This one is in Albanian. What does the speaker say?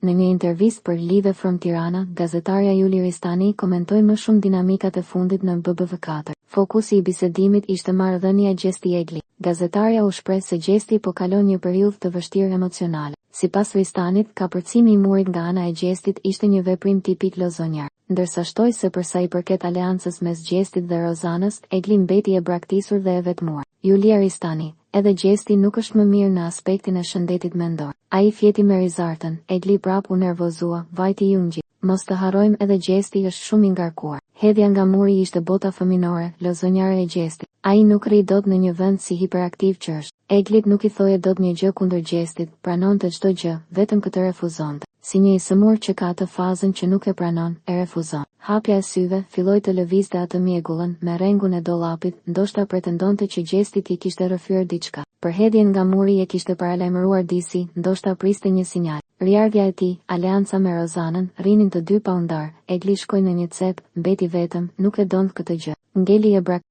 Në një intervistë për Live from Tirana, gazetarja Juli Ristani komentoi më shumë dinamikat e fundit në BBV4. Fokusi i bisedimit ishte marrëdhënia Gjesti Egli. Gazetarja u shpreh se Gjesti po kalon një periudhë të vështirë emocionale. Sipas Ristanit, kapërcimi i murit nga ana e Gjestit ishte një veprim tipik lozonjar, ndërsa shtoi se për sa i përket aleancës mes Gjestit dhe Rozanës, Egli mbeti e braktisur dhe e vetmuar. Julia Ristani: edhe Gjesti nuk është më mirë në aspektin e shëndetit mendor. Ai fjeti me Rizartën, Egli prap u nervozua, vajti Jungji. Mos të harrojmë edhe Gjesti është shumë i ngarkuar. Hedhja nga muri ishte bota fëminore, lozonjare e Gjestit. Ai nuk rri dot në një vend si hiperaktiv që është. Eglit nuk i thoje dot një gjë kundër Gjestit, pranonte çdo gjë, vetëm këtë refuzonte. Si një i sëmur që ka atë fazën që nuk e pranon, e refuzon. Hapja e syve, filloi të lëvizte atë mjegullën me rrengun e dollapit, ndoshta pretendonte që Gjestit i kishte rrëfyer diçka. Për hedhjen nga muri e kishte paralajmëruar disi, ndoshta priste një sinjal. Rjargja e tij, aleanca me Rozanën, rrinin të dy pa u ndar. Egli shkoi në një cep, mbeti vetëm, nuk e donte këtë gjë. Ngeli e brak